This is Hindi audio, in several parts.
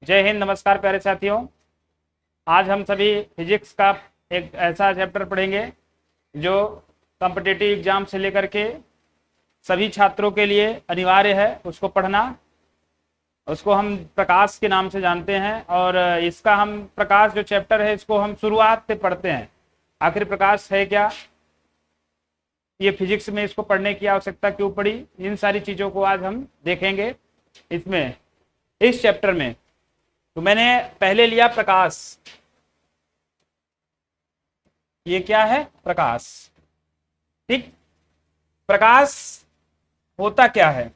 जय हिंद, नमस्कार प्यारे साथियों। आज हम सभी फिजिक्स का एक ऐसा चैप्टर पढ़ेंगे जो कॉम्पिटिटिव एग्जाम से लेकर के सभी छात्रों के लिए अनिवार्य है उसको पढ़ना। उसको हम प्रकाश के नाम से जानते हैं और इसका हम प्रकाश जो चैप्टर है इसको हम शुरुआत से पढ़ते हैं। आखिर प्रकाश है क्या, ये फिजिक्स में इसको पढ़ने की आवश्यकता क्यों पड़ी, इन सारी चीज़ों को आज हम देखेंगे इसमें, इस चैप्टर में। तो मैंने पहले लिया प्रकाश। ये क्या है? प्रकाश। ठीक, प्रकाश होता क्या है,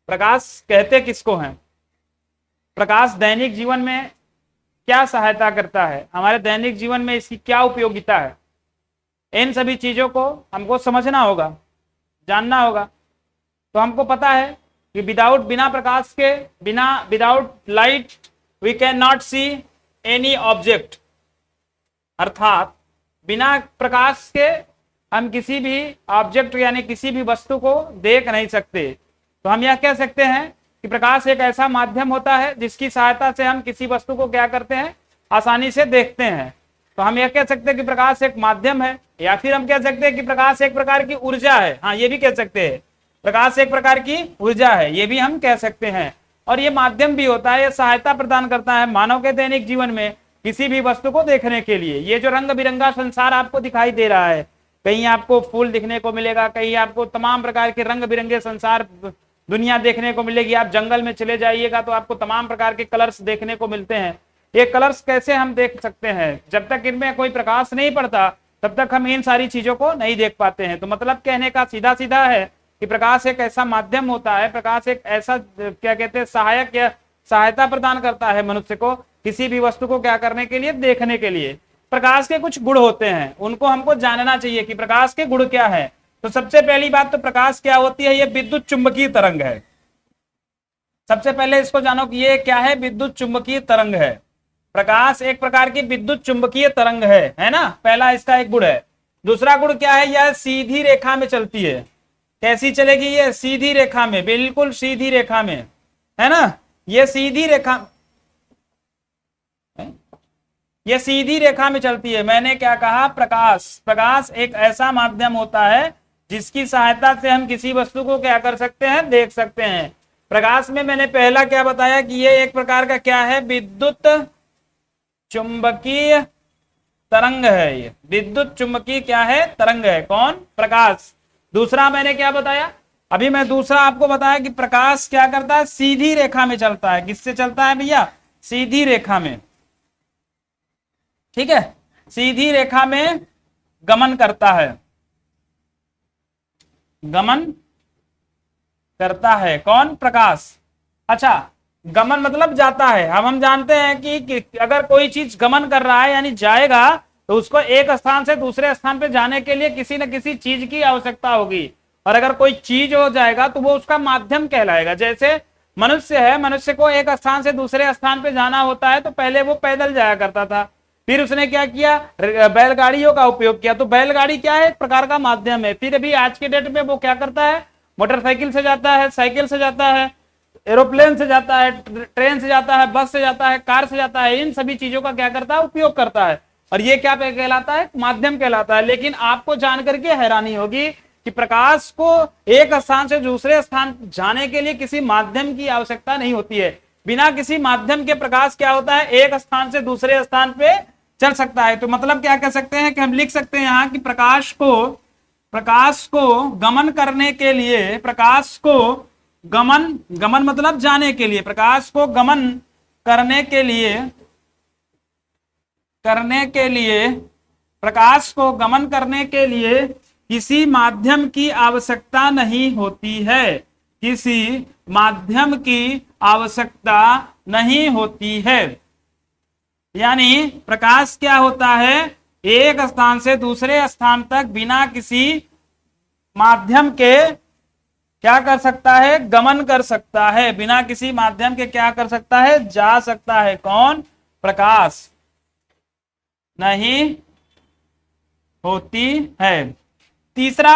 प्रकाश कहते किसको हैं, प्रकाश दैनिक जीवन में क्या सहायता करता है, हमारे दैनिक जीवन में इसकी क्या उपयोगिता है, इन सभी चीजों को हमको समझना होगा, जानना होगा। तो हमको पता है कि बिना प्रकाश के, without light we can not see any object, अर्थात बिना प्रकाश के हम किसी भी ऑब्जेक्ट यानी किसी भी वस्तु को देख नहीं सकते। तो हम यह कह सकते हैं कि प्रकाश एक ऐसा माध्यम होता है जिसकी सहायता से हम किसी वस्तु को क्या करते हैं, आसानी से देखते हैं। तो हम यह कह सकते हैं कि प्रकाश एक माध्यम है, या फिर हम कह सकते हैं कि प्रकाश एक प्रकार की ऊर्जा है। हाँ, ये भी कह सकते हैं, प्रकाश एक प्रकार की ऊर्जा है, ये भी हम कह सकते हैं। और ये माध्यम भी होता है, ये सहायता प्रदान करता है मानव के दैनिक जीवन में किसी भी वस्तु को देखने के लिए। ये जो रंग बिरंगा संसार आपको दिखाई दे रहा है, कहीं आपको फूल दिखने को मिलेगा, कहीं आपको तमाम प्रकार के रंग बिरंगे संसार दुनिया देखने को मिलेगी। आप जंगल में चले जाइएगा तो आपको तमाम प्रकार के कलर्स देखने को मिलते हैं। ये कलर्स कैसे हम देख सकते हैं? जब तक इनमें कोई प्रकाश नहीं पड़ता तब तक हम इन सारी चीजों को नहीं देख पाते हैं। तो मतलब कहने का सीधा सीधा है कि प्रकाश एक ऐसा माध्यम होता है, प्रकाश एक ऐसा क्या कहते हैं, सहायक या सहायता प्रदान करता है मनुष्य को किसी भी वस्तु को क्या करने के लिए, देखने के लिए। प्रकाश के कुछ गुण होते हैं, उनको हमको जानना चाहिए कि प्रकाश के गुण क्या है। तो सबसे पहली बात तो प्रकाश क्या होती है, ये विद्युत चुंबकीय तरंग है। सबसे पहले इसको जानो कि ये क्या है, विद्युत चुंबकीय तरंग है। प्रकाश एक प्रकार की विद्युत चुंबकीय तरंग है ना, पहला इसका एक गुण है। दूसरा गुण क्या है, यह सीधी रेखा में चलती है। कैसी चलेगी ये? सीधी रेखा में, बिल्कुल सीधी रेखा में, है ना। ये सीधी रेखा, ये सीधी रेखा में चलती है। मैंने क्या कहा, प्रकाश एक ऐसा माध्यम होता है जिसकी सहायता से हम किसी वस्तु को क्या कर सकते हैं, देख सकते हैं। प्रकाश में मैंने पहला क्या बताया कि ये एक प्रकार का क्या है, विद्युत चुंबकीय तरंग है। ये विद्युत चुंबकीय क्या है, तरंग है। कौन? प्रकाश। दूसरा मैंने क्या बताया, अभी मैं दूसरा आपको बताया कि प्रकाश क्या करता है, सीधी रेखा में चलता है। किससे चलता है भैया? सीधी रेखा में। ठीक है, सीधी रेखा में गमन करता है, गमन करता है। कौन? प्रकाश। अच्छा, गमन मतलब जाता है। हम जानते हैं कि अगर कोई चीज गमन कर रहा है यानी जाएगा, तो उसको एक स्थान से दूसरे स्थान पे जाने के लिए किसी न किसी चीज की आवश्यकता होगी। और अगर कोई चीज हो जाएगा तो वो उसका माध्यम कहलाएगा। जैसे मनुष्य है, मनुष्य को एक स्थान से दूसरे स्थान पे जाना होता है तो पहले वो पैदल जाया करता था, फिर उसने क्या किया, बैलगाड़ियों का उपयोग किया। तो बैलगाड़ी क्या है, एक प्रकार का माध्यम है। फिर अभी आज के डेट में वो क्या करता है, मोटरसाइकिल से जाता है, साइकिल से जाता है, एरोप्लेन से जाता है, ट्रेन से जाता है, बस से जाता है, कार से जाता है। इन सभी चीजों का क्या करता है, उपयोग करता है। और ये क्या कहलाता है, माध्यम कहलाता है। लेकिन आपको जानकर के हैरानी होगी कि प्रकाश को एक स्थान से दूसरे स्थान जाने के लिए किसी माध्यम की आवश्यकता नहीं होती है। बिना किसी माध्यम के प्रकाश क्या होता है, एक स्थान से दूसरे स्थान पे चल सकता है। तो मतलब क्या कह सकते हैं कि हम लिख सकते हैं यहां कि प्रकाश को गमन करने के लिए, प्रकाश को गमन मतलब जाने के लिए, प्रकाश को गमन करने के लिए, प्रकाश को गमन करने के लिए किसी माध्यम की आवश्यकता नहीं होती है, किसी माध्यम की आवश्यकता नहीं होती है। यानी प्रकाश क्या होता है, एक स्थान से दूसरे स्थान तक बिना किसी माध्यम के क्या कर सकता है, गमन कर सकता है। बिना किसी माध्यम के क्या कर सकता है, जा सकता है। कौन? प्रकाश। नहीं होती है। तीसरा,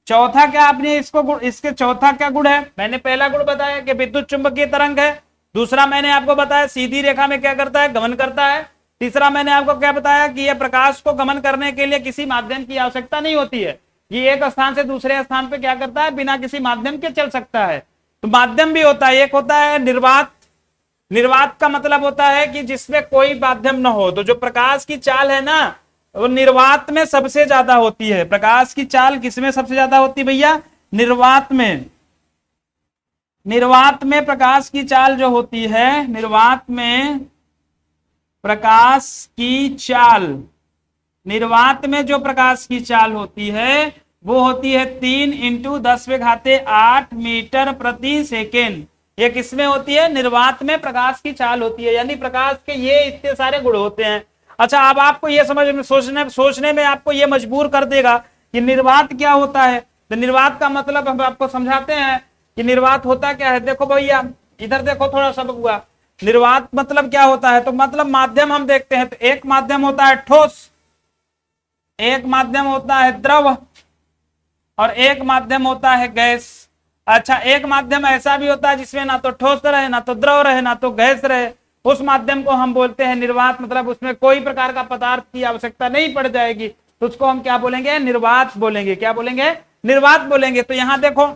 चौथा क्या आपने इसके चौथा क्या गुण है? मैंने पहला गुण बताया कि विद्युत चुंबकीय तरंग है। दूसरा मैंने आपको बताया सीधी रेखा में क्या करता है, गमन करता है। तीसरा मैंने आपको क्या बताया कि यह प्रकाश को गमन करने के लिए किसी माध्यम की आवश्यकता नहीं होती है, ये एक स्थान से दूसरे स्थान पे क्या करता है, बिना किसी माध्यम के चल सकता है। तो माध्यम भी होता है, एक होता है निर्वात। निर्वात का मतलब होता है कि जिसमें कोई माध्यम न हो। तो जो प्रकाश की चाल है ना, वो निर्वात में सबसे ज्यादा होती है। प्रकाश की चाल किसमें सबसे ज्यादा होती है भैया, निर्वात में। निर्वात में प्रकाश की चाल जो होती है, निर्वात में प्रकाश की चाल, निर्वात में जो प्रकाश की चाल होती है वो होती है 3 × 10⁸ मीटर प्रति सेकेंड। ये किसमें होती है, निर्वात में प्रकाश की चाल होती है, यानी प्रकाश के ये इतने सारे गुण होते हैं। अच्छा, अब आपको ये समझ में सोचने में आपको ये मजबूर कर देगा कि निर्वात क्या होता है। तो निर्वात का मतलब हम आपको समझाते हैं कि निर्वात होता क्या है। देखो भैया इधर देखो, थोड़ा सा हुआ, निर्वात मतलब क्या होता है, तो मतलब माध्यम हम देखते हैं तो एक माध्यम होता है ठोस, एक माध्यम होता है द्रव, और एक माध्यम होता है गैस। अच्छा, एक माध्यम ऐसा भी होता है जिसमें ना तो ठोस रहे, ना तो द्रव रहे, ना तो गैस रहे, उस माध्यम को हम बोलते हैं निर्वात। मतलब उसमें कोई प्रकार का पदार्थ की आवश्यकता नहीं पड़ जाएगी, तो उसको हम क्या बोलेंगे, निर्वात बोलेंगे। क्या बोलेंगे, निर्वात बोलेंगे। तो यहां देखो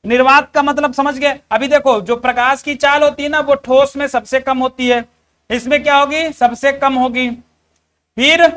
निर्वात का मतलब समझ गए। अभी देखो जो प्रकाश की चाल होती है ना, वो ठोस में सबसे कम होती है, इसमें क्या होगी, सबसे कम होगी। फिर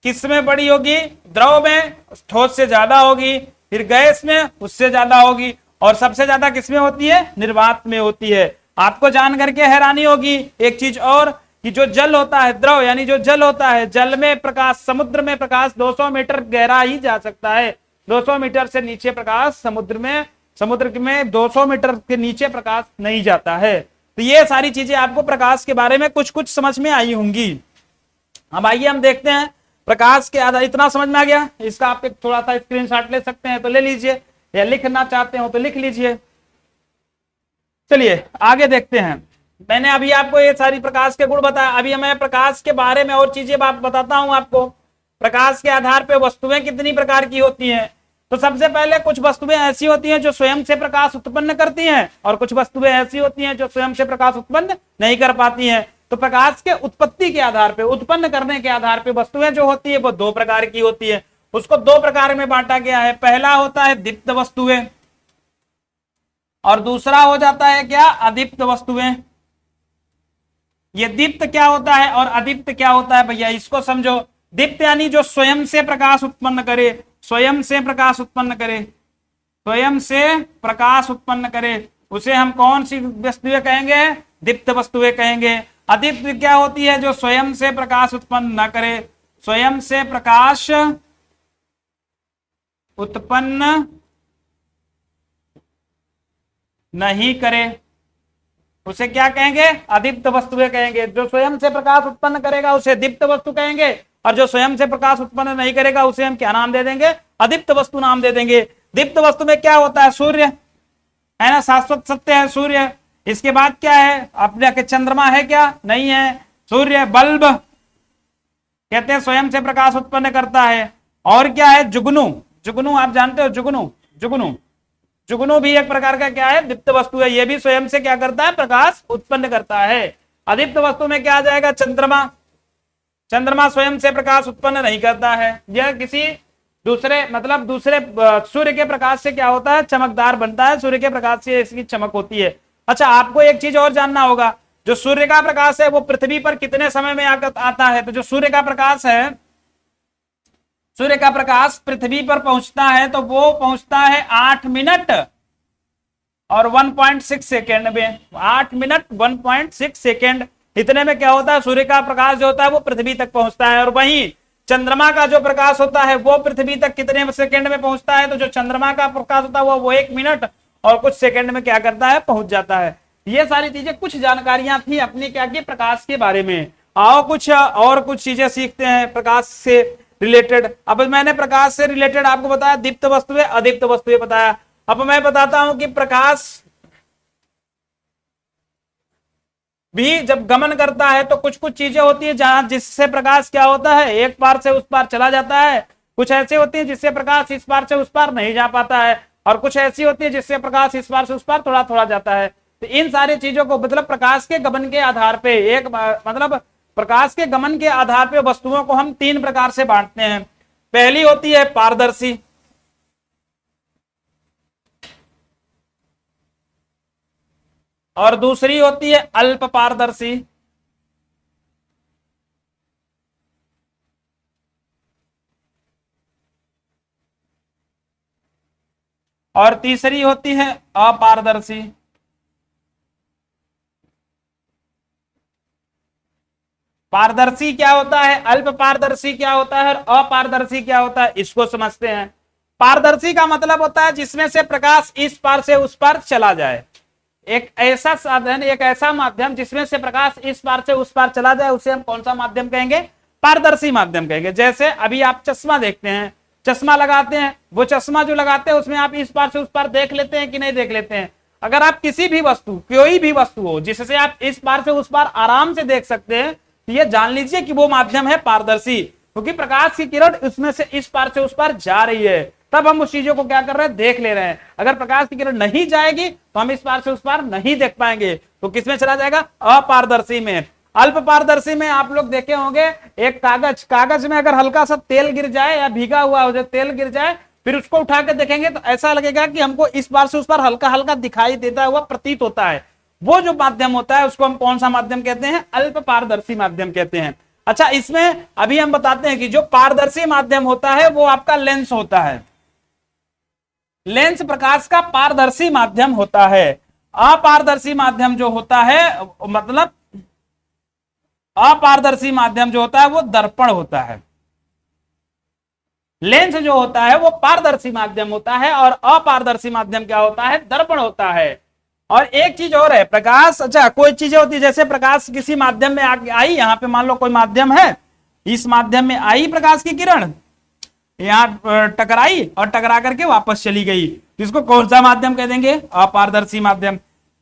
किसमें बड़ी होगी, द्रव में, ठोस से ज्यादा होगी। फिर गैस में उससे ज्यादा होगी, और सबसे ज्यादा किसमें होती है, निर्वात में होती है। आपको जान करके हैरानी होगी एक चीज और, कि जो जल होता है, द्रव यानी जो जल होता है, जल में प्रकाश, समुद्र में प्रकाश 200 मीटर गहरा ही जा सकता है। 200 मीटर से नीचे प्रकाश समुद्र में 200 मीटर के नीचे प्रकाश नहीं जाता है। तो ये सारी चीजें आपको प्रकाश के बारे में कुछ कुछ समझ में आई होंगी। अब आइए हम देखते हैं प्रकाश के आधार, इतना समझ में आ गया। इसका आप एक थोड़ा सा स्क्रीनशॉट ले सकते हैं तो ले लीजिए, या लिखना चाहते हो तो लिख लीजिए। चलिए आगे देखते हैं। मैंने अभी आपको ये सारी प्रकाश के गुण बताया, अभी मैं प्रकाश के बारे में और चीजें बात बताता हूं आपको। प्रकाश के आधार पर वस्तुएं कितनी प्रकार की होती हैं। तो सबसे पहले कुछ वस्तुएं ऐसी होती हैं जो स्वयं से प्रकाश उत्पन्न करती हैं, और कुछ वस्तुएं ऐसी होती हैं जो स्वयं से प्रकाश उत्पन्न नहीं कर पाती हैं। तो प्रकाश के उत्पत्ति के आधार पे, उत्पन्न करने के आधार पे वस्तुएं जो होती है वो दो प्रकार की होती है। उसको दो प्रकार में बांटा गया है। पहला होता है दीप्त वस्तुएं, और दूसरा हो जाता है क्या, अदीप्त वस्तुएं। ये दीप्त क्या होता है और अदीप्त क्या होता है भैया, इसको समझो। दीप्त यानी जो स्वयं से प्रकाश उत्पन्न करे, स्वयं से प्रकाश उत्पन्न करे, स्वयं से प्रकाश उत्पन्न करे, उसे हम कौन सी वस्तुएं कहेंगे, दीप्त वस्तुएं कहेंगे। अदीप्त क्या होती है, जो स्वयं से प्रकाश उत्पन्न न करे, स्वयं से प्रकाश उत्पन्न नहीं करे, उसे क्या कहेंगे, अदीप्त वस्तुएं कहेंगे। जो स्वयं से प्रकाश उत्पन्न करेगा उसे दीप्त वस्तु कहेंगे, और जो स्वयं से प्रकाश उत्पन्न नहीं करेगा उसे हम क्या नाम दे देंगे, अदीप्त वस्तु नाम दे देंगे। दीप्त वस्तु में क्या होता है, सूर्य है ना, शाश्वत सत्य है सूर्य। इसके बाद क्या है, अपने के चंद्रमा है क्या, नहीं है। सूर्य, बल्ब कहते हैं स्वयं से प्रकाश उत्पन्न करता है। और क्या है, जुगनू, जुगनू आप जानते हो, जुगनू, जुगनू, जुगनू भी एक प्रकार का क्या है, दीप्त वस्तु है। ये भी स्वयं से क्या करता है, प्रकाश उत्पन्न करता है। अदीप्त वस्तु में क्या आ जाएगा, चंद्रमा। चंद्रमा स्वयं से प्रकाश उत्पन्न नहीं करता है, यह किसी दूसरे, मतलब दूसरे सूर्य के प्रकाश से क्या होता है, चमकदार बनता है, सूर्य के प्रकाश से इसकी चमक होती है। अच्छा, आपको एक चीज और जानना होगा, जो सूर्य का प्रकाश है वो पृथ्वी पर कितने समय में आता है। तो जो सूर्य का प्रकाश है, सूर्य का प्रकाश पृथ्वी पर पहुंचता है तो वो पहुंचता है 8 मिनट और 1.6 सेकेंड में। 8 मिनट 1.6 सेकेंड, इतने में क्या होता है, सूर्य का प्रकाश जो होता है वो पृथ्वी तक पहुंचता है। और वहीं चंद्रमा का जो प्रकाश होता है वो पृथ्वी तक कितने सेकेंड में पहुंचता है। तो जो चंद्रमा का प्रकाश होता है वो 1 मिनट और कुछ सेकेंड में क्या करता है, पहुंच जाता है। ये सारी चीजें कुछ जानकारियां थी अपनी क्या की, प्रकाश के बारे में। आओ कुछ और कुछ चीजें सीखते हैं प्रकाश से रिलेटेड। अब मैंने प्रकाश से रिलेटेड आपको बताया दीप्त वस्तुएं, अदीप्त वस्तुएं बताया। अब मैं बताता हूं कि प्रकाश भी जब गमन करता है तो कुछ कुछ चीजें होती है जहां जिससे प्रकाश क्या होता है, एक पार से उस पार चला जाता है। कुछ ऐसी होती है जिससे प्रकाश इस पार से उस पार नहीं जा पाता है, और कुछ ऐसी होती है जिससे प्रकाश इस पार से उस पार थोड़ा थोड़ा जाता है। तो इन सारी चीजों को मतलब प्रकाश के गमन के आधार पे एक मतलब प्रकाश के गमन के आधार पे वस्तुओं को हम तीन प्रकार से बांटते हैं। पहली होती है पारदर्शी, और दूसरी होती है अल्प पारदर्शी, और तीसरी होती है अपारदर्शी। पारदर्शी क्या होता है, अल्प पारदर्शी क्या होता है, और अपारदर्शी क्या होता है, इसको समझते हैं। पारदर्शी का मतलब होता है जिसमें से प्रकाश इस पार से उस पार चला जाए। एक ऐसा साधन, एक ऐसा माध्यम जिसमें से प्रकाश इस पार से उस पार चला जाए, उसे हम कौन सा माध्यम कहेंगे, पारदर्शी माध्यम कहेंगे। जैसे अभी आप चश्मा देखते हैं, चश्मा लगाते हैं, वो चश्मा जो लगाते हैं उसमें आप इस पार से उस पार देख लेते हैं कि नहीं देख लेते हैं। अगर आप किसी भी वस्तु, कोई भी वस्तु हो जिससे आप इस पार से उस पार आराम से देख सकते हैं, तो ये जान लीजिए कि वो माध्यम है पारदर्शी, क्योंकि प्रकाश की किरण उसमें से इस पार से उस पार जा रही है, तब हम उस चीजों को क्या कर रहे हैं, देख ले रहे हैं। अगर प्रकाश की किरण नहीं जाएगी तो हम इस पार से उस पार नहीं देख पाएंगे, तो किसमें चला जाएगा, अपारदर्शी में। अल्प पारदर्शी में आप लोग देखे होंगे, एक कागज में अगर हल्का सा तेल गिर जाए या भीगा हुआ हो जाए, तेल गिर जाए, फिर उसको उठा के देखेंगे तो ऐसा लगेगा कि हमको इस पार से उस पार हल्का हल्का दिखाई देता हुआ प्रतीत होता है। वो जो माध्यम होता है उसको हम कौन सा माध्यम कहते हैं, अल्प पारदर्शी माध्यम कहते हैं। अच्छा, इसमें अभी हम बताते हैं कि जो पारदर्शी माध्यम होता है वो आपका लेंस होता है। लेंस प्रकाश का पारदर्शी माध्यम होता है। अपारदर्शी माध्यम जो होता है, मतलब अपारदर्शी माध्यम जो होता है वो दर्पण होता है। लेंस जो होता है वो पारदर्शी माध्यम होता है, और अपारदर्शी माध्यम क्या होता है, दर्पण होता है। और एक चीज और है, प्रकाश, अच्छा कोई चीजें होती है, जैसे प्रकाश किसी माध्यम में आई, यहां पे मान लो कोई माध्यम है, इस माध्यम में आई प्रकाश की किरण, यहां टकराई और टकरा करके वापस चली गई, इसको कौन सा माध्यम कह देंगे, अपारदर्शी माध्यम।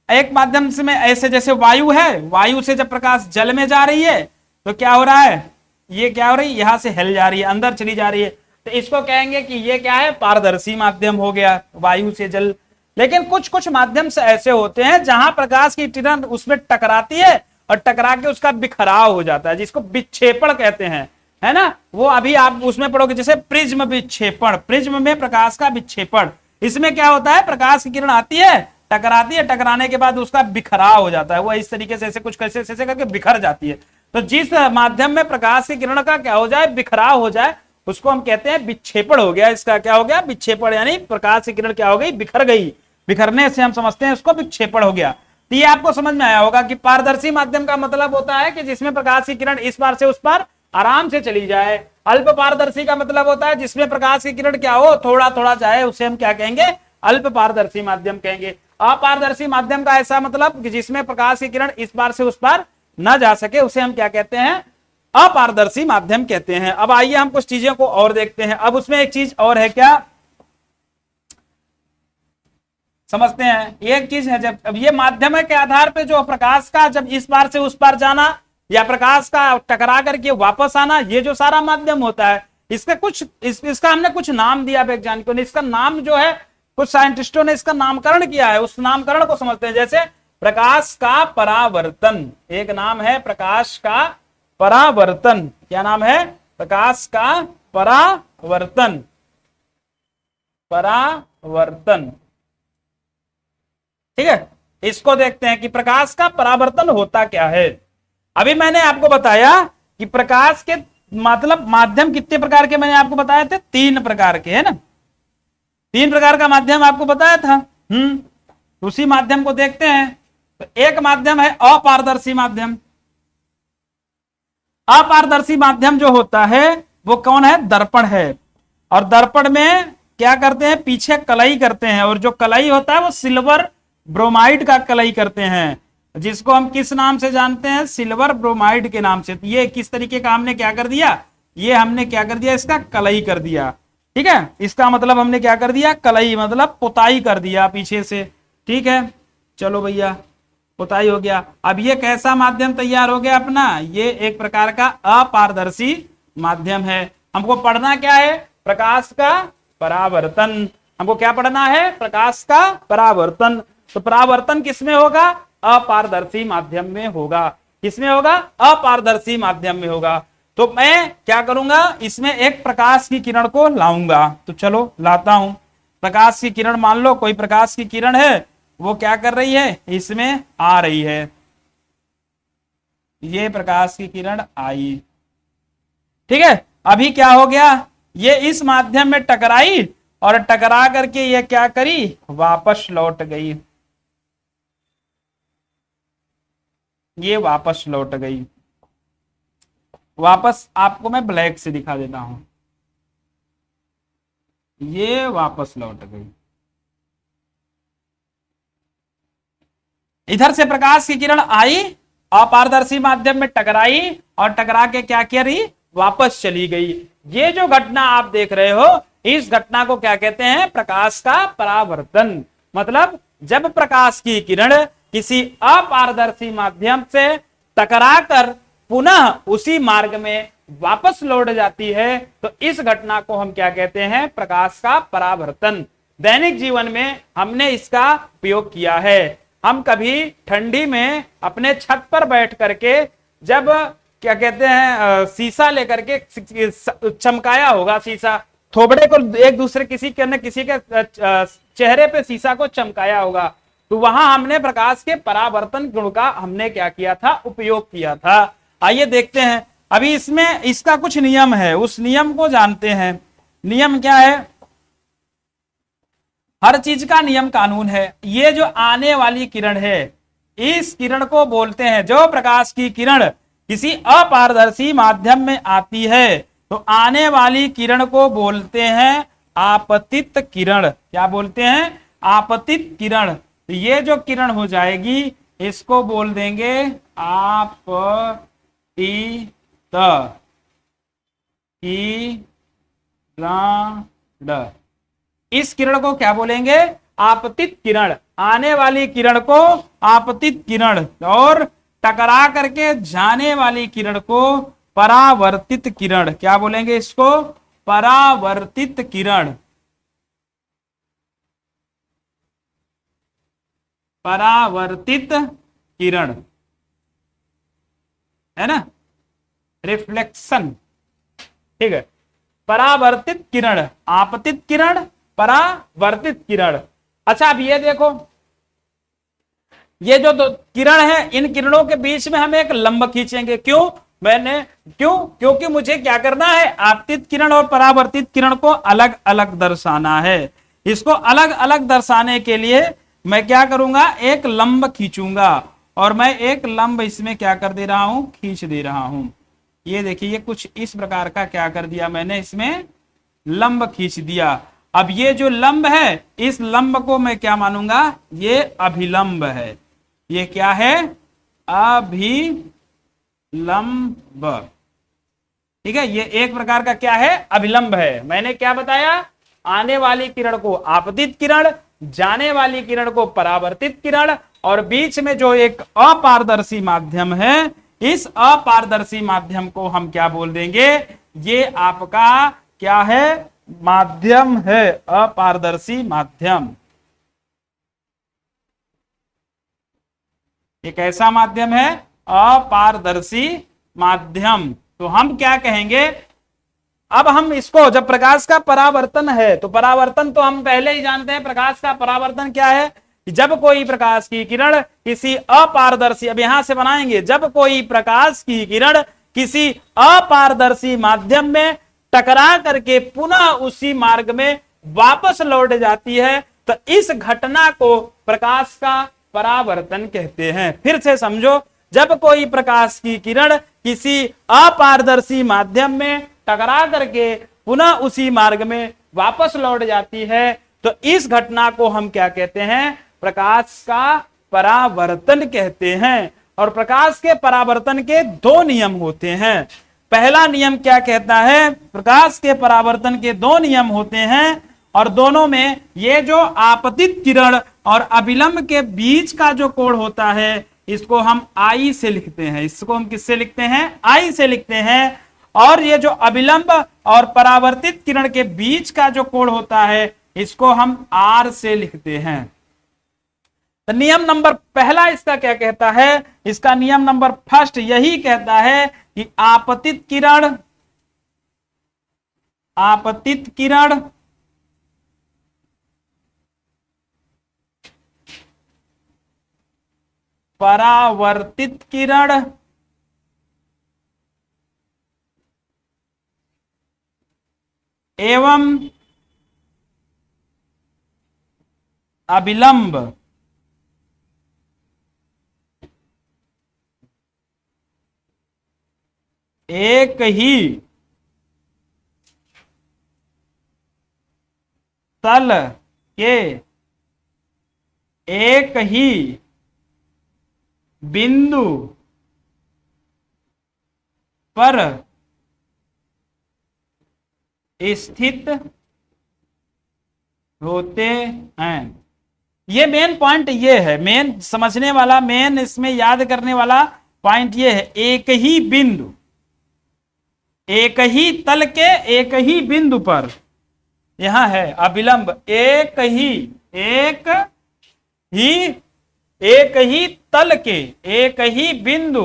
एक माध्यम से में ऐसे जैसे वायु है, वायु से जब प्रकाश जल में जा रही है तो क्या हो रहा है, ये क्या हो रही है, यहां से हिल जा रही है, अंदर चली जा रही है, तो इसको कहेंगे कि ये क्या है, पारदर्शी माध्यम हो गया, वायु से जल। लेकिन कुछ कुछ माध्यम से ऐसे होते हैं जहां प्रकाश की किरण उसमें टकराती है और टकरा के उसका बिखराव हो जाता है, जिसको विक्षेपण कहते हैं, है ना। वो अभी आप उसमें पढ़ोगे, जैसे प्रिज्म विक्षेपण, प्रिज्म में प्रकाश का विक्षेपण। इसमें क्या होता है, प्रकाश की किरण आती है, टकराती है, टकराने के बाद उसका बिखराव हो जाता है, वो इस तरीके से ऐसे कुछ कैसे ऐसे करके बिखर जाती है। तो जिस माध्यम में प्रकाश की किरण का क्या हो जाए, बिखराव हो जाए, उसको हम कहते हैं विक्षेपण हो गया। इसका क्या हो गया, विक्षेपण, यानी प्रकाश की किरण क्या हो गई, बिखर गई, बिखरने से हम समझते हैं उसको विक्षेपण हो गया। तो ये आपको समझ में आया होगा कि पारदर्शी माध्यम का मतलब होता है कि जिसमें प्रकाश की किरण इस पार से उस पार आराम से चली जाए। अल्प पारदर्शी का मतलब होता है जिसमें प्रकाश की किरण क्या हो, थोड़ा थोड़ा जाए, उसे हम क्या कहेंगे, अल्प पारदर्शी माध्यम कहेंगे। अपारदर्शी माध्यम का ऐसा मतलब कि जिसमें प्रकाश की किरण इस पार से उस पार न जा सके, उसे हम क्या कहते हैं, अपारदर्शी माध्यम कहते हैं। अब आइए हम कुछ चीजों को और देखते हैं। अब उसमें एक चीज और है, क्या समझते हैं, एक चीज है, जब अब ये माध्यम के आधार पे जो प्रकाश का जब इस पार से उस पार जाना या प्रकाश का टकरा करके वापस आना, ये जो सारा माध्यम होता है, इसका कुछ इसका हमने कुछ नाम दिया वैज्ञानिकों ने। इसका नाम जो है, कुछ साइंटिस्टों ने इसका नामकरण किया है, उस नामकरण को समझते हैं। जैसे प्रकाश का परावर्तन, एक नाम है प्रकाश का परावर्तन। क्या नाम है, प्रकाश का परावर्तन, परावर्तन, ठीक है। इसको देखते हैं कि प्रकाश का परावर्तन होता क्या है। अभी मैंने आपको बताया कि प्रकाश के मतलब माध्यम कितने प्रकार के मैंने आपको बताए थे, 3 प्रकार के, है ना। 3 प्रकार का माध्यम आपको बताया था। उसी माध्यम को देखते हैं। तो एक माध्यम है अपारदर्शी माध्यम। अपारदर्शी माध्यम जो होता है वो कौन है, दर्पण है। और दर्पण में क्या करते हैं, पीछे कलई करते हैं, और जो कलई होता है वो सिल्वर ब्रोमाइड का कलई करते हैं, जिसको हम किस नाम से जानते हैं, सिल्वर ब्रोमाइड के नाम से। ये किस तरीके का हमने क्या कर दिया, ये हमने क्या कर दिया, इसका कलई कर दिया, ठीक है। इसका मतलब हमने क्या कर दिया, कलई मतलब पुताई कर दिया पीछे से, ठीक है। चलो भैया, पुताई हो गया। अब ये कैसा माध्यम तैयार हो गया अपना, ये एक प्रकार का अपारदर्शी माध्यम है। हमको पढ़ना क्या है, प्रकाश का परावर्तन। हमको क्या पढ़ना है, प्रकाश का परावर्तन। तो परावर्तन किसमें होगा? अपारदर्शी माध्यम में होगा। किसमें होगा? अपारदर्शी माध्यम में होगा। तो मैं क्या करूंगा, इसमें एक प्रकाश की किरण को लाऊंगा। तो चलो लाता हूं। प्रकाश की किरण, मान लो कोई प्रकाश की किरण है, वो क्या कर रही है, इसमें आ रही है। ये प्रकाश की किरण आई, ठीक है। अभी क्या हो गया, ये इस माध्यम में टकराई और टकरा करके ये क्या करी, वापस लौट गई। ये वापस लौट गई। वापस आपको मैं ब्लैक से दिखा देता हूं। ये वापस लौट गई। इधर से प्रकाश की किरण आई, अपारदर्शी माध्यम में टकराई और टकरा के क्या करी, वापस चली गई। ये जो घटना आप देख रहे हो, इस घटना को क्या कहते हैं, प्रकाश का परावर्तन। मतलब जब प्रकाश की किरण किसी अपारदर्शी माध्यम से टकराकर पुनः उसी मार्ग में वापस लौट जाती है, तो इस घटना को हम क्या कहते हैं, प्रकाश का परावर्तन। दैनिक जीवन में हमने इसका उपयोग किया है। हम कभी ठंडी में अपने छत पर बैठ करके जब क्या कहते हैं, शीशा लेकर के चमकाया होगा, शीशा थोबड़े को एक दूसरे किसी के चेहरे पे शीशा को चमकाया होगा, तो वहां हमने प्रकाश के परावर्तन गुण का हमने क्या किया था, उपयोग किया था। आइए देखते हैं। अभी इसमें इसका कुछ नियम है, उस नियम को जानते हैं। नियम क्या है? हर चीज का नियम कानून है। ये जो आने वाली किरण है, इस किरण को बोलते हैं, जो प्रकाश की किरण किसी अपारदर्शी माध्यम में आती है, तो आने वाली किरण को बोलते हैं आपतित किरण। क्या बोलते हैं? आपतित किरण। तो ये जो किरण हो जाएगी, इसको बोल देंगे आपतित किरण। इस किरण को क्या बोलेंगे? आपतित किरण। आने वाली किरण को आपतित किरण, और टकरा करके जाने वाली किरण को परावर्तित किरण। क्या बोलेंगे इसको? परावर्तित किरण। परावर्तित किरण है ना, रिफ्लेक्शन, ठीक है। परावर्तित किरण, आपतित किरण, परावर्तित किरण। अच्छा, अब ये देखो, ये जो दो किरण है, इन किरणों के बीच में हम एक लंब खींचेंगे। क्योंकि मुझे क्या करना है, आपतित किरण और परावर्तित किरण को अलग अलग दर्शाना है। इसको अलग अलग दर्शाने के लिए मैं क्या करूंगा, एक लंब खींचूंगा, और मैं एक लंब इसमें क्या कर दे रहा हूं, खींच दे रहा हूं। ये देखिए, ये कुछ इस प्रकार का क्या कर दिया मैंने, इसमें लंब खींच दिया। अब ये जो लंब है, इस लंब को मैं क्या मानूंगा, ये अभिलंब है। ये क्या है? अभिलंब, ठीक है। ये एक प्रकार का क्या है, अभिलंब है। मैंने क्या बताया, आने वाली किरण को आपतित किरण, जाने वाली किरण को परावर्तित किरण, और बीच में जो एक अपारदर्शी माध्यम है, इस अपारदर्शी माध्यम को हम क्या बोल देंगे, ये आपका क्या है, माध्यम है, अपारदर्शी माध्यम। एक ऐसा माध्यम है, अपारदर्शी माध्यम। तो हम क्या कहेंगे, अब हम इसको, जब प्रकाश का परावर्तन है, तो परावर्तन तो हम पहले ही जानते हैं। प्रकाश का परावर्तन क्या है, जब कोई प्रकाश की किरण किसी अपारदर्शी, अब यहां से बनाएंगे, जब कोई प्रकाश की किरण किसी अपारदर्शी माध्यम में टकरा करके पुनः उसी मार्ग में वापस लौट जाती है, तो इस घटना को प्रकाश का परावर्तन कहते हैं। फिर से समझो, जब कोई प्रकाश की किरण किसी अपारदर्शी माध्यम में टकरा करके पुनः उसी मार्ग में वापस लौट जाती है, तो इस घटना को हम क्या कहते हैं, प्रकाश का परावर्तन कहते हैं। और प्रकाश के परावर्तन के दो नियम होते हैं। पहला नियम क्या कहता है, प्रकाश के परावर्तन के दो नियम होते हैं, और दोनों में ये जो आपतित किरण और अभिलंब के बीच का जो कोण होता है, इसको हम आई से लिखते हैं। इसको हम किससे लिखते हैं, आई से लिखते हैं। और ये जो अभिलंब और परावर्तित किरण के बीच का जो कोण होता है, इसको हम आर से लिखते हैं। तो नियम नंबर पहला इसका क्या कहता है, इसका नियम नंबर फर्स्ट यही कहता है कि आपतित किरण परावर्तित किरण एवं अविलंब एक ही तल के एक ही बिंदु पर स्थित होते हैं। ये मेन पॉइंट ये है, मेन समझने वाला, मेन इसमें याद करने वाला पॉइंट ये है, एक ही बिंदु, एक ही तल के एक ही बिंदु पर, यहां है अविलंब, एक ही तल के एक ही बिंदु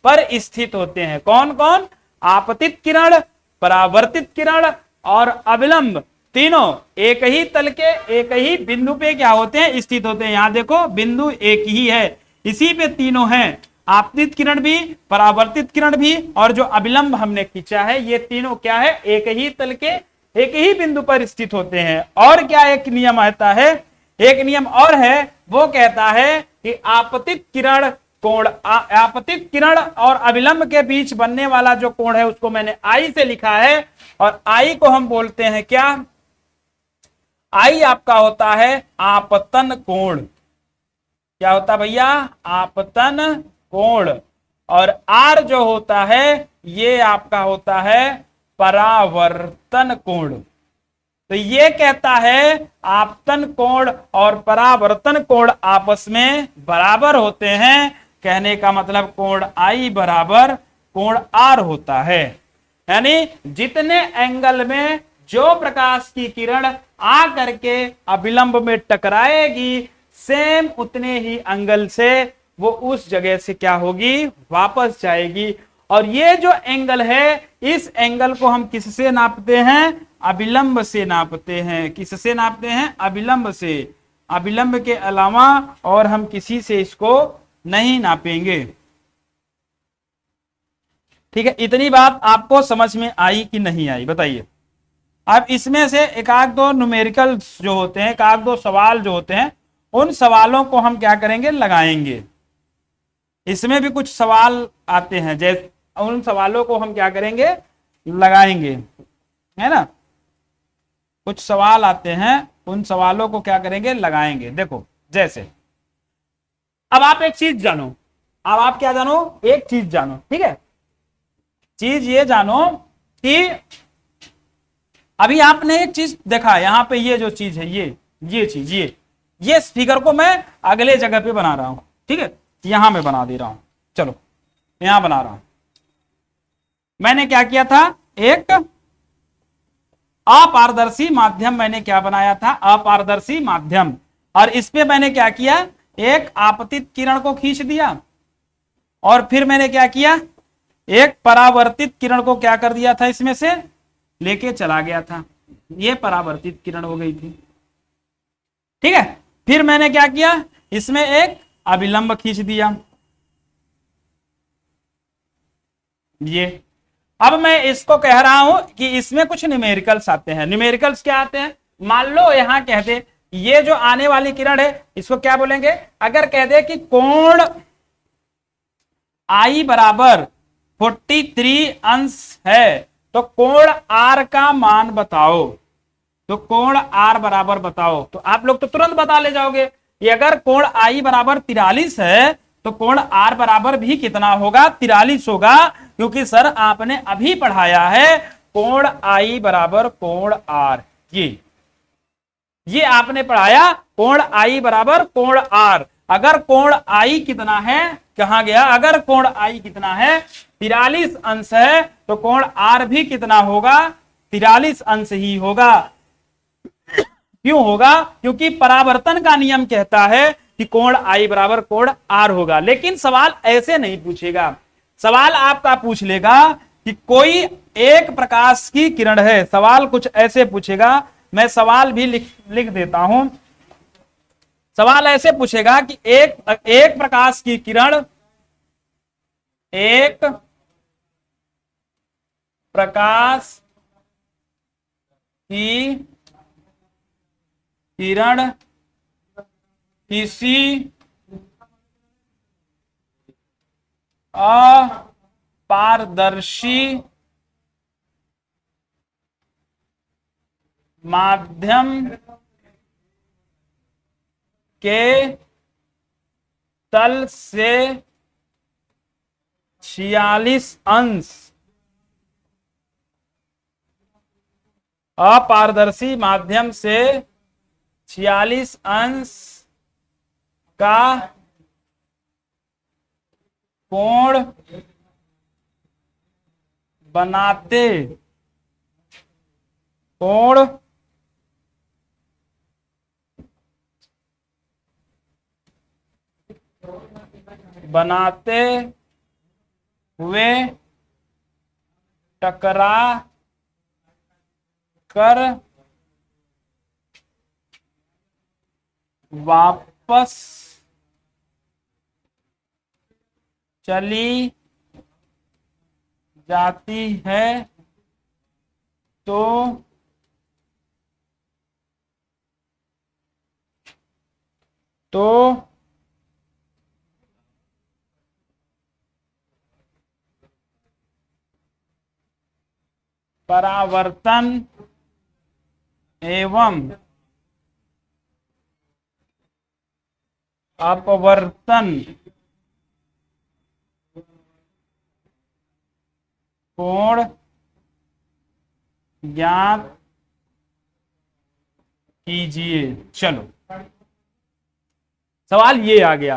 पर स्थित होते हैं। कौन कौन? आपतित किरण, परावर्तित किरण और अविलंब, तीनों एक ही तल के एक ही बिंदु पे क्या होते हैं? स्थित होते हैं। यहां देखो बिंदु एक ही है, इसी पे तीनों हैं, आपतित किरण भी, परावर्तित किरण भी और जो अविलंब हमने खींचा है, ये तीनों क्या है? एक ही तल के एक ही बिंदु पर स्थित होते हैं। और क्या एक नियम आता है, एक नियम और है, वो कहता है कि आपतित किरण कोण, आपतित किरण और अविलंब के बीच बनने वाला जो कोण है उसको मैंने आई से लिखा है, और आई को हम बोलते हैं क्या? आई आपका होता है आपतन कोण। क्या होता भैया? आपतन कोण। और आर जो होता है ये आपका होता है परावर्तन कोण। तो ये कहता है आपतन कोण और परावर्तन कोण आपस में बराबर होते हैं। कहने का मतलब कोण आई बराबर कोण आर होता है। यानी जितने एंगल में जो प्रकाश की किरण आ करके अविलंब में टकराएगी, सेम उतने ही एंगल से वो उस जगह से क्या होगी? वापस जाएगी। और ये जो एंगल है, इस एंगल को हम किससे नापते हैं? अविलंब से नापते हैं। किससे नापते हैं? अविलंब से। अविलंब के अलावा और हम किसी से इसको नहीं नापेंगे। ठीक है, इतनी बात आपको समझ में आई कि नहीं आई बताइए। अब इसमें से एक आध दो न्यूमेरिकल्स जो होते हैं, एक आध दो सवाल जो होते हैं, उन सवालों को हम क्या करेंगे? लगाएंगे। इसमें भी कुछ सवाल आते हैं, जैसे उन सवालों को हम क्या करेंगे? लगाएंगे, है ना। कुछ सवाल आते हैं, उन सवालों को क्या करेंगे? लगाएंगे। देखो जैसे अब आप एक चीज जानो, अब आप क्या जानो? एक चीज जानो, ठीक है। चीज ये जानो कि अभी आपने एक चीज देखा यहां पे, ये जो चीज है, ये चीज, ये फिगर को मैं अगले जगह पे बना रहा हूं, ठीक है। यहां मैं बना दे रहा हूं, चलो यहां बना रहा हूं। मैंने क्या किया था? एक अपारदर्शी माध्यम मैंने क्या बनाया था? अपारदर्शी माध्यम। और इस पे मैंने क्या किया? एक आपतित किरण को खींच दिया, और फिर मैंने क्या किया? एक परावर्तित किरण को क्या कर दिया था? इसमें से लेके चला गया था, ये परावर्तित किरण हो गई थी, ठीक है। फिर मैंने क्या किया? इसमें एक अविलंब खींच दिया, ये। अब मैं इसको कह रहा हूं कि इसमें कुछ न्यूमेरिकल्स आते हैं। न्यूमेरिकल्स क्या आते हैं? मान लो यहां कह दे, ये जो आने वाली किरण है इसको क्या बोलेंगे? अगर कह दे कि कोण आई बराबर 43 अंश है, तो कोण आर का मान बताओ। तो कोण आर बराबर बताओ, तो आप लोग तो तुरंत बता ले जाओगे कि अगर कोण आई बराबर 43 है तो कोण आर बराबर भी कितना होगा? 43 होगा, क्योंकि सर आपने अभी पढ़ाया है कोण आई बराबर कोण आर। ये आपने पढ़ाया कोण आई बराबर कोण आर। अगर कोण आई कितना है? कहां गया? अगर कोण आई कितना है? 43 अंश है, तो कोण आर भी कितना होगा? 43 अंश ही होगा। क्यों होगा? क्योंकि परावर्तन का नियम कहता है कि कोण आई बराबर कोण आर होगा। लेकिन सवाल ऐसे नहीं पूछेगा, सवाल आपका पूछ लेगा कि कोई एक प्रकाश की किरण है। सवाल कुछ ऐसे पूछेगा, मैं सवाल भी लिख देता हूं। सवाल ऐसे पूछेगा कि एक प्रकाश की किरण, एक प्रकाश की किरण किसी अपारदर्शी माध्यम के तल से 46 अंश, अपारदर्शी माध्यम से 46 अंश का कोण बनाते, कोण बनाते हुए टकरा कर वापस चली जाती है तो परावर्तन एवं अपवर्तन कोण ज्ञात कीजिए। चलो सवाल ये आ गया।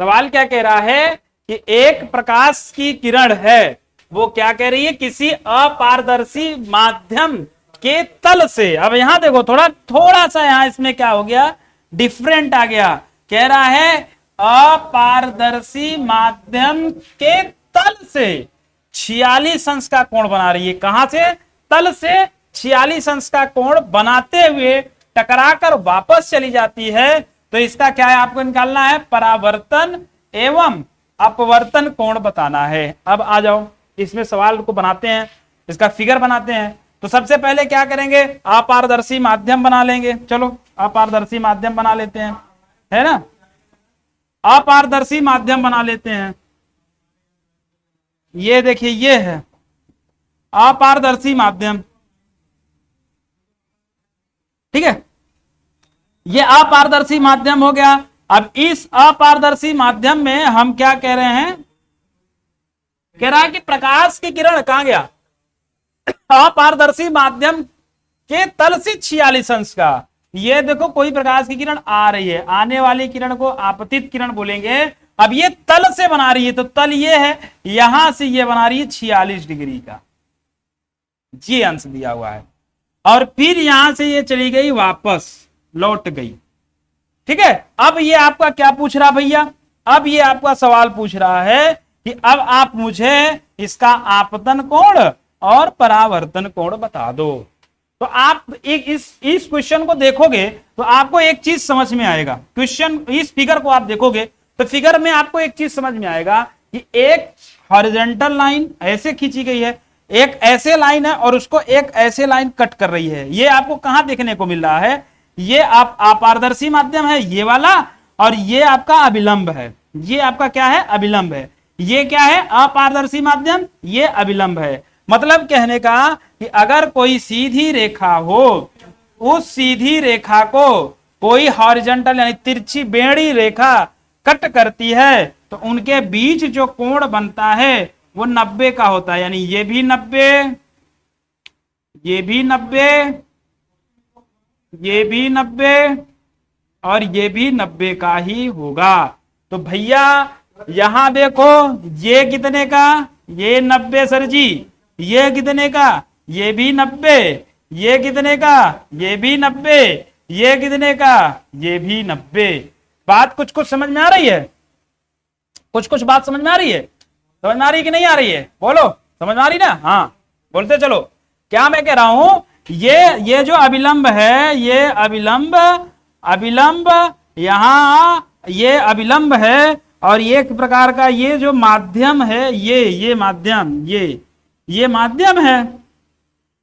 सवाल क्या कह रहा है कि एक प्रकाश की किरण है, वो क्या कह रही है, किसी अपारदर्शी माध्यम के तल से। अब यहां देखो थोड़ा सा यहां इसमें क्या हो गया, डिफरेंट आ गया। कह रहा है अपारदर्शी माध्यम के तल से 46 अंश का कोण बना रही है। कहां से? तल से 46 अंश का कोण बनाते हुए टकराकर वापस चली जाती है। तो इसका क्या है, आपको निकालना है परावर्तन एवं अपवर्तन कोण बताना है। अब आ जाओ इसमें सवाल को बनाते हैं, इसका फिगर बनाते हैं। तो सबसे पहले क्या करेंगे, अपारदर्शी माध्यम बना लेंगे। चलो अपारदर्शी माध्यम बना लेते हैं, है ना। अपारदर्शी माध्यम बना लेते हैं। ये देखिए ये है अपारदर्शी माध्यम, ठीक है। ये अपारदर्शी माध्यम हो गया। अब इस अपारदर्शी माध्यम में हम क्या कह रहे हैं, कह रहा है कि प्रकाश की किरण कहां गया, अपारदर्शी माध्यम के तल से 46 अंश का। ये देखो कोई प्रकाश की किरण आ रही है, आने वाली किरण को आपतित किरण बोलेंगे। अब ये तल से बना रही है, तो तल ये है, यहां से ये बना रही है 46 डिग्री का, ये अंश दिया हुआ है। और फिर यहां से ये चली गई वापस, लौट गई, ठीक है। अब ये आपका क्या पूछ रहा भैया, अब ये आपका सवाल पूछ रहा है कि अब आप मुझे इसका आपतन कोण और परावर्तन कोण बता दो। तो आप इस क्वेश्चन को देखोगे तो आपको एक चीज समझ में आएगा। क्वेश्चन, इस फिगर को आप देखोगे तो फिगर में आपको एक चीज समझ में आएगा कि एक हॉरिजॉन्टल लाइन ऐसे खींची गई है, एक ऐसे लाइन है और उसको एक ऐसे लाइन कट कर रही है। ये आपको कहां देखने को मिल रहा है, ये आप अपारदर्शी माध्यम है ये वाला, और ये आपका अभिलंब है। ये आपका क्या है, अभिलंब है। ये क्या है, अपारदर्शी माध्यम, ये अभिलंब है। मतलब कहने का कि अगर कोई सीधी रेखा हो, उस सीधी रेखा को कोई हॉरिजॉन्टल यानी तिरछी बेड़ी रेखा कट करती है, तो उनके बीच जो कोण बनता है वो 90 का होता है। यानी ये भी 90, ये भी 90, ये भी 90 और ये भी 90 का ही होगा। तो भैया यहां देखो, ये कितने का, ये 90 सर जी, ये कितने का, ये भी 90, ये कितने का, ये भी 90, ये कितने का, ये भी 90। बात कुछ कुछ समझ में आ रही है? कुछ कुछ बात समझ में आ रही है? समझ में आ रही है कि नहीं आ रही है? बोलो, समझ में आ रही ना? हाँ बोलते चलो। क्या मैं कह रहा हूं, ये जो अभिलंब है, ये अभिलंब यहां ये अभिलंब है, और ये एक प्रकार का ये जो माध्यम है, ये माध्यम, ये माध्यम है,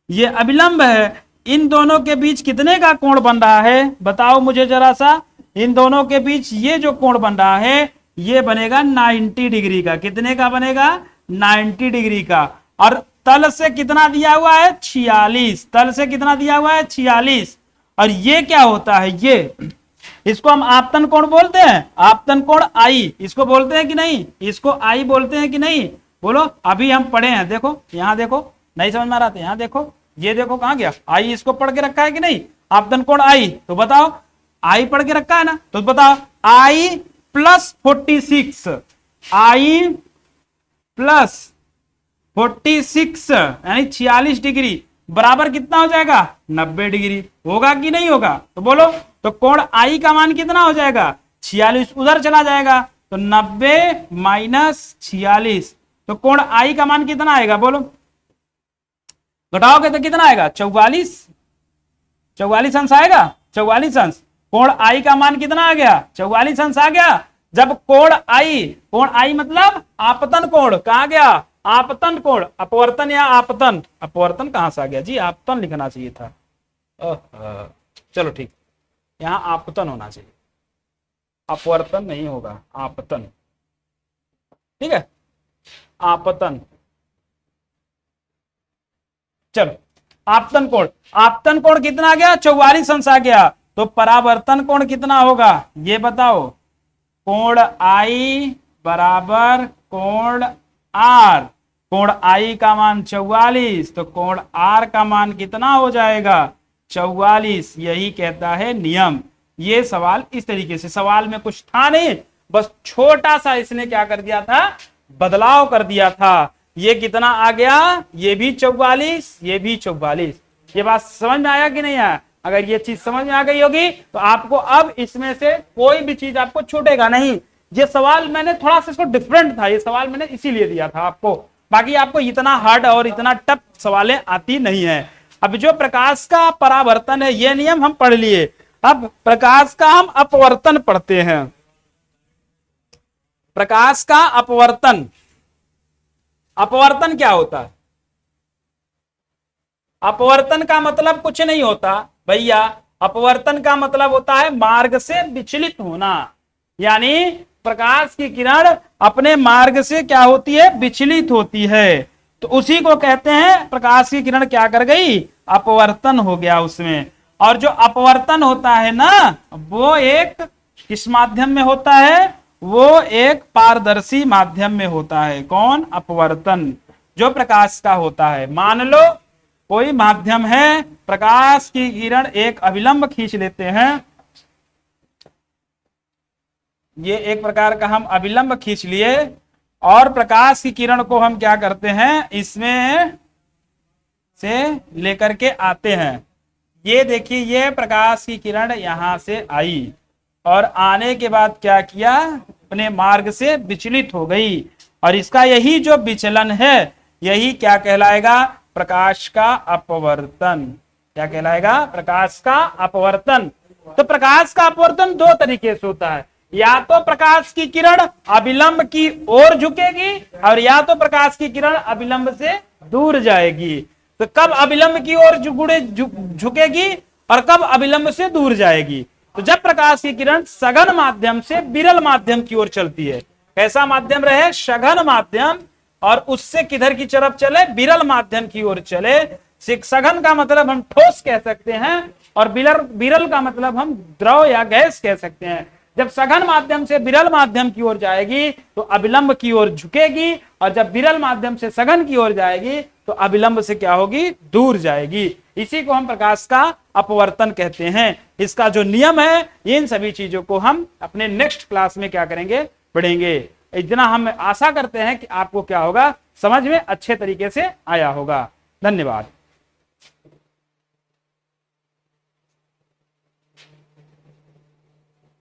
ये अभिलंब है। इन दोनों के बीच कितने का कोण बन रहा है बताओ मुझे जरा सा। इन दोनों के बीच ये जो कोण बन रहा है ये बनेगा 90 डिग्री का। कितने का बनेगा? 90 डिग्री का। और तल से कितना दिया हुआ है? 46। तल से कितना दिया हुआ है? 46। और ये क्या होता है? ये, इसको हम आपतन कोण बोलते हैं। आपतन कोण आई इसको बोलते हैं कि नहीं? इसको आई बोलते हैं कि नहीं? बोलो। अभी हम पढ़े हैं, देखो यहां देखो, नहीं समझ में आ रहा था, यहां देखो, ये देखो कहां गया आई, इसको पढ़ के रखा है कि नहीं? आपतन कोण आई, तो बताओ आई पढ़ के रखा है ना, तो बताओ आई प्लस 46, आई प्लस 46 यानी 46 डिग्री बराबर कितना हो जाएगा? 90 डिग्री। होगा कि नहीं होगा? तो बोलो। तो कोण आई का मान कितना हो जाएगा? 46 उधर चला जाएगा, तो 90 माइनस 46, तो कोण आई का मान कितना आएगा? बोलो, घटाओगे तो कितना आएगा? 44। 44 अंश आएगा। 44 अंश। कोण आई का मान कितना आ गया? 44 अंश आ गया। जब कोण आई मतलब आपतन कोण, कहां गया? आपतन कोण। अपवर्तन या आपतन? अपवर्तन कहां से आ गया जी? आपतन लिखना चाहिए था। चलो ठीक, यहां आपतन होना चाहिए, अपवर्तन नहीं होगा, आपतन। ठीक है, आपतन। चलो, आपतन कोण, आपतन कोण कितना आ गया? 44 अंश आ गया। तो परावर्तन कोण कितना होगा ये बताओ? कोण आई बराबर कोण आर। कोण आई का मान 44, तो कोण आर का मान कितना हो जाएगा? 44। यही कहता है नियम। ये सवाल इस तरीके से, सवाल में कुछ था नहीं, बस छोटा सा इसने क्या कर दिया था? बदलाव कर दिया था। ये कितना आ गया? ये भी 44, ये भी 44। ये बात समझ में आया कि नहीं आया? अगर ये चीज समझ में आ गई होगी तो आपको अब इसमें से कोई भी चीज आपको छूटेगा नहीं। ये सवाल मैंने थोड़ा सा इसको डिफरेंट था, ये सवाल मैंने इसीलिए दिया था आपको, बाकी आपको इतना हार्ड और इतना टफ सवालें आती नहीं है। अब जो प्रकाश का परावर्तन है ये नियम हम पढ़ लिए, अब प्रकाश का हम अपवर्तन पढ़ते हैं। प्रकाश का अपवर्तन, अपवर्तन क्या होता है? अपवर्तन का मतलब कुछ नहीं होता भैया, अपवर्तन का मतलब होता है मार्ग से विचलित होना। यानी प्रकाश की किरण अपने मार्ग से क्या होती है? विचलित होती है। तो उसी को कहते हैं प्रकाश की किरण क्या कर गई? अपवर्तन हो गया उसमें। और जो अपवर्तन होता है ना, वो एक किस माध्यम में होता है? वो एक पारदर्शी माध्यम में होता है। कौन? अपवर्तन, जो प्रकाश का होता है। मान लो कोई माध्यम है, प्रकाश की किरण एक अभिलंब खींच लेते हैं, ये एक प्रकार का हम अभिलंब खींच लिए, और प्रकाश की किरण को हम क्या करते हैं? इसमें से लेकर के आते हैं। ये देखिए, ये प्रकाश की किरण यहां से आई और आने के बाद क्या किया? अपने मार्ग से विचलित हो गई, और इसका यही जो विचलन है यही क्या कहलाएगा? प्रकाश का अपवर्तन। क्या कहलाएगा? प्रकाश का अपवर्तन। तो प्रकाश का अपवर्तन दो तरीके से होता है, या तो प्रकाश की किरण अभिलंब की ओर झुकेगी, और या तो प्रकाश की किरण अभिलंब से दूर जाएगी। तो कब अभिलंब की ओर झुकेगी और कब अभिलंब से दूर जाएगी? तो जब प्रकाश की किरण सघन माध्यम से विरल माध्यम की ओर चलती है। कैसा माध्यम रहे? सघन माध्यम, और उससे किधर की तरफ चले? विरल माध्यम की ओर चले। सघन का मतलब हम ठोस कह सकते हैं, और विरल का मतलब हम द्रव या गैस कह सकते हैं। जब सघन माध्यम से विरल माध्यम की ओर जाएगी तो अभिलंब की ओर झुकेगी, और जब विरल माध्यम से सघन की ओर जाएगी तो अभिलंब से क्या होगी? दूर जाएगी। इसी को हम प्रकाश का अपवर्तन कहते हैं। इसका जो नियम है, इन सभी चीजों को हम अपने नेक्स्ट क्लास में क्या करेंगे? पढ़ेंगे। इतना हम आशा करते हैं कि आपको क्या होगा? समझ में अच्छे तरीके से आया होगा। धन्यवाद।